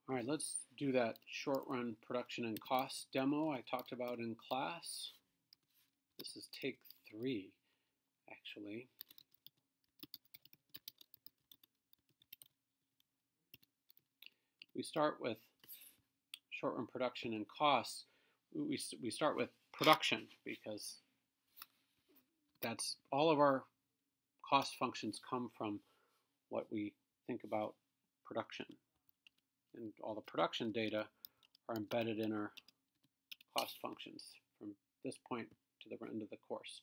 All right, let's do that short-run production and cost demo I talked about in class. This is take 3, actually. We start with short-run production and costs. We start with production because that's all of our cost functions come from what we think about production. And all the production data are embedded in our cost functions from this point to the end of the course.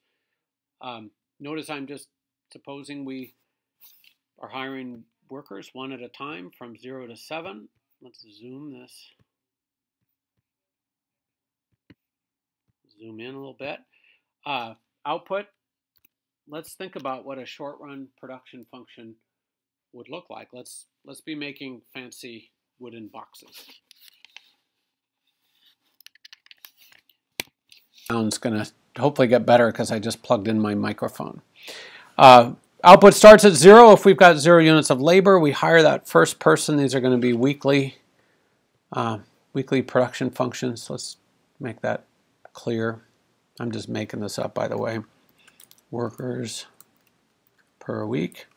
Notice I'm just supposing we are hiring workers one at a time from 0 to 7. Let's zoom this. Zoom in a little bit. Output. Let's think about what a short-run production function would look like. Let's be making fancy wooden boxes. Sound's gonna hopefully get better because I just plugged in my microphone. Output starts at 0. If we've got 0 units of labor, we hire that first person. These are going to be weekly production functions. Let's make that clear. I'm just making this up, by the way. Workers per week.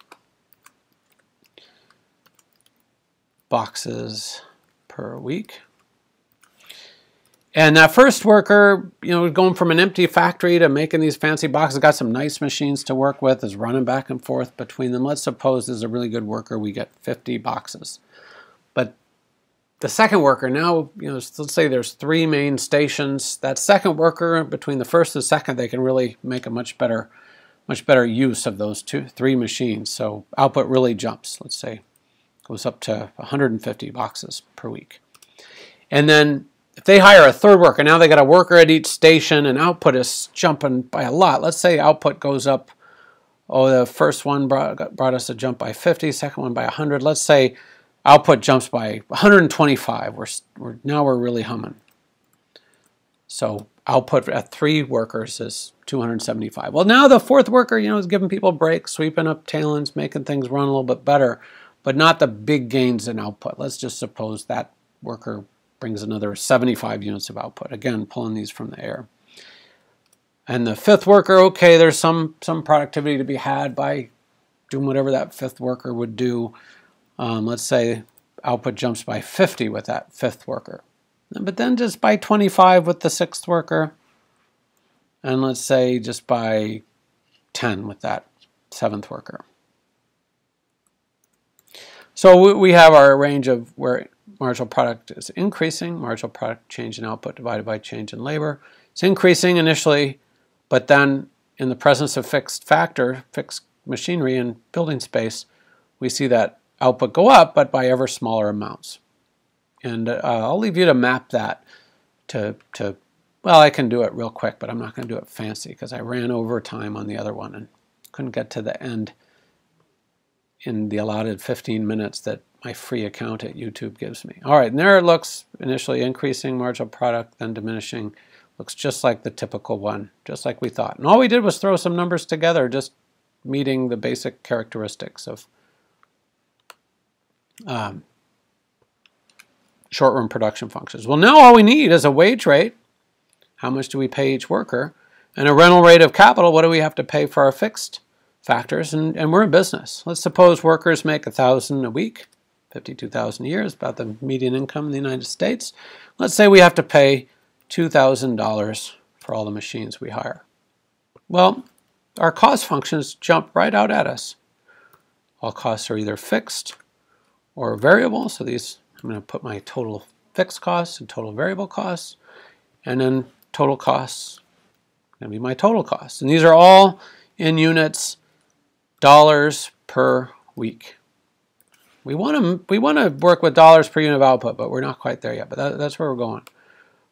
Boxes per week. And that first worker, going from an empty factory to making these fancy boxes, got some nice machines to work with, is running back and forth between them. Let's suppose this is a really good worker, we get 50 boxes. But the second worker, now, let's say there's 3 main stations. That second worker, between the first and second, they can really make a much better use of those 3 machines. So output really jumps. Let's say goes up to 150 boxes per week. And then if they hire a third worker, now they got a worker at each station and output is jumping by a lot. Let's say output goes up, the first one brought us a jump by 50, second one by 100. Let's say output jumps by 125. Now we're really humming. So output at 3 workers is 275. Well, now the fourth worker, is giving people breaks, sweeping up tail ends, making things run a little bit better, but not the big gains in output. Let's just suppose that worker brings another 75 units of output. Again, pulling these from the air. And the fifth worker, okay, there's some productivity to be had by doing whatever that fifth worker would do. Let's say output jumps by 50 with that fifth worker. But then just by 25 with the sixth worker. And let's say just by 10 with that seventh worker. So we have our range of where marginal product is increasing, marginal product change in output divided by change in labor. It's increasing initially, but then in the presence of fixed machinery and building space, we see that output go up, but by ever smaller amounts. And I'll leave you to map that well, I can do it real quick, but I'm not going to do it fancy because I ran over time on the other one and couldn't get to the end in the allotted 15 minutes that my free account at YouTube gives me. All right, and there it looks, initially increasing marginal product, then diminishing. Looks just like the typical one, just like we thought. And all we did was throw some numbers together, just meeting the basic characteristics of short-run production functions. Well, now all we need is a wage rate. How much do we pay each worker? And a rental rate of capital. What do we have to pay for our fixed factors? And we're in business. Let's suppose workers make $1,000 a week. 52,000 a year is about the median income in the United States. Let's say we have to pay $2,000 for all the machines we hire. Well, our cost functions jump right out at us. All costs are either fixed or variable. So these, I'm going to put my total fixed costs and total variable costs, and then total costs going to be my total costs. And these are all in units, dollars per week. We want to work with dollars per unit of output, but we're not quite there yet. But that's where we're going.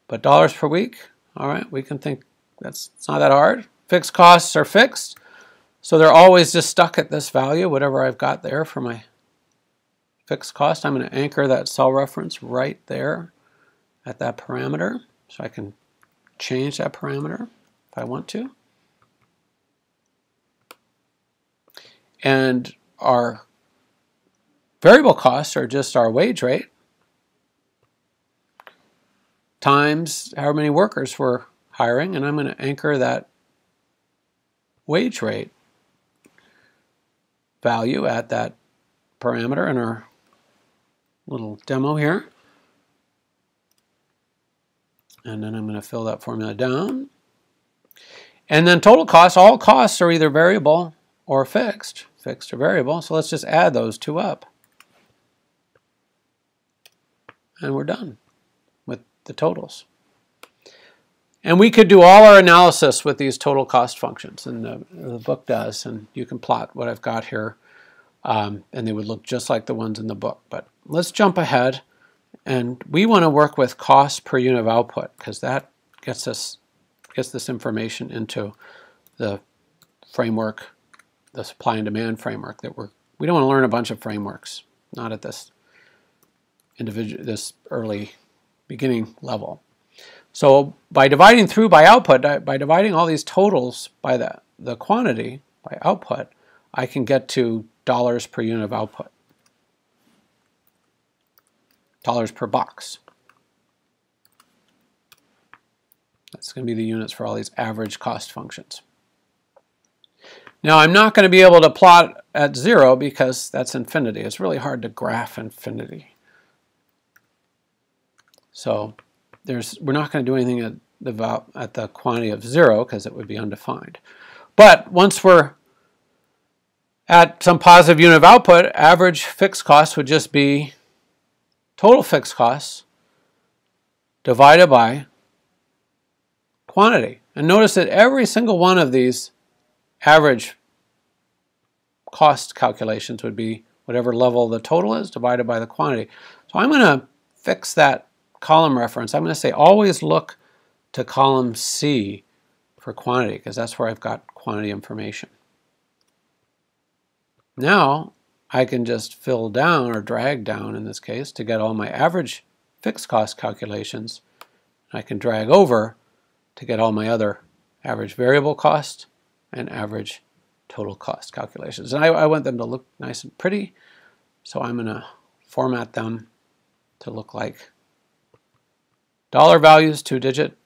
But dollars per week, all right, we can think it's not that hard. Fixed costs are fixed, so they're always just stuck at this value, whatever I've got there for my fixed cost. I'm going to anchor that cell reference right there at that parameter, so I can change that parameter if I want to. And our variable costs are just our wage rate. times however many workers we're hiring, and I'm going to anchor that wage rate value at that parameter in our little demo here. And then I'm going to fill that formula down. And then total costs, all costs are either variable or fixed or variable. So let's just add those two up. And we're done with the totals. And we could do all our analysis with these total cost functions, and the book does, and you can plot what I've got here, and they would look just like the ones in the book. But let's jump ahead, and we want to work with cost per unit of output, because that gets this information into the framework, the supply and demand framework that we don't want to learn a bunch of frameworks, not at this early beginning level. So by dividing through by output, by dividing all these totals by the quantity, by output, I can get to dollars per unit of output. Dollars per box. That's going to be the units for all these average cost functions. Now I'm not going to be able to plot at 0 because that's infinity. It's really hard to graph infinity. So we're not going to do anything at the quantity of 0 because it would be undefined. But once we're at some positive unit of output, average fixed costs would just be total fixed costs divided by quantity. And notice that every single one of these average cost calculations would be whatever level the total is divided by the quantity. So I'm going to fix that column reference. I'm going to say always look to column C for quantity, because that's where I've got quantity information. Now I can just fill down, or drag down in this case, to get all my average fixed cost calculations. I can drag over to get all my other average variable cost and average total cost calculations. And I want them to look nice and pretty, so I'm going to format them to look like dollar values, 2-digit,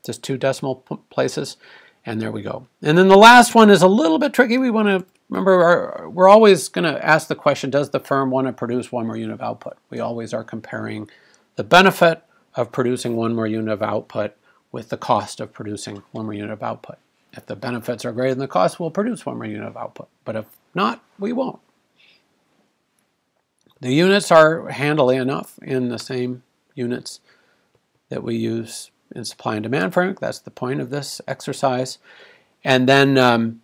just 2 decimal places, and there we go. And then the last one is a little bit tricky. We want to remember, we're always going to ask the question, does the firm want to produce 1 more unit of output? We always are comparing the benefit of producing 1 more unit of output with the cost of producing 1 more unit of output. If the benefits are greater than the cost, we'll produce 1 more unit of output. But if not, we won't. The units are handily enough in the same units that we use in supply and demand framework. That's the point of this exercise. And then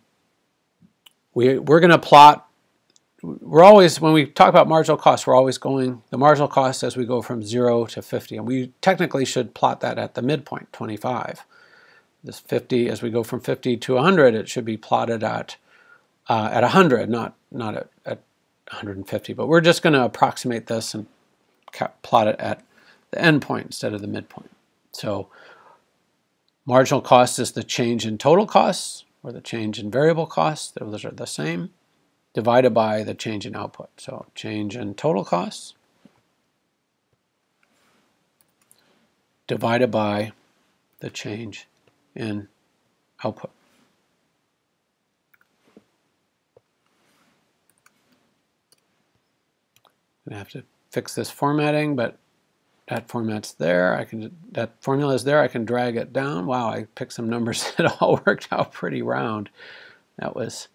we're going to plot. We're always, when we talk about marginal costs, we're always going the marginal cost as we go from 0 to 50. And we technically should plot that at the midpoint, 25. This 50, as we go from 50 to 100, it should be plotted at 100, not at 150. But we're just going to approximate this and plot it at the end point instead of the midpoint. So marginal cost is the change in total costs, or the change in variable costs. Those are the same, divided by the change in output. So change in total costs divided by the change in output. I'm going to have to fix this formatting, but that format's there. That formula is there. I can drag it down. Wow, I picked some numbers that all worked out pretty round. That was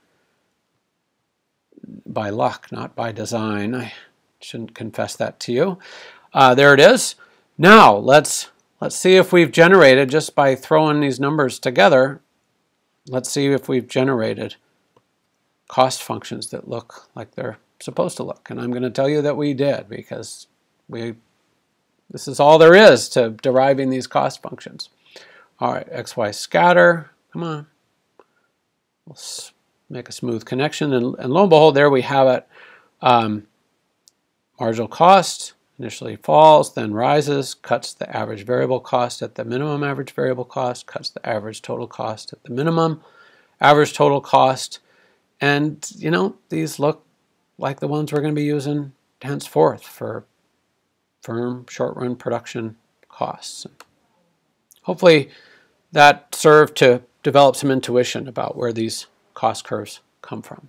by luck, not by design. I shouldn't confess that to you. There it is. Now let's see if we've generated, just by throwing these numbers together, let's see if we've generated cost functions that look like they're supposed to look. And I'm going to tell you that we did, because this is all there is to deriving these cost functions. All right, XY scatter, come on. Let's make a smooth connection, and lo and behold, there we have it. Marginal cost initially falls, then rises, cuts the average variable cost at the minimum average variable cost, cuts the average total cost at the minimum average total cost. And, you know, these look like the ones we're going to be using henceforth for firm short-run production costs. Hopefully that served to develop some intuition about where these cost curves come from.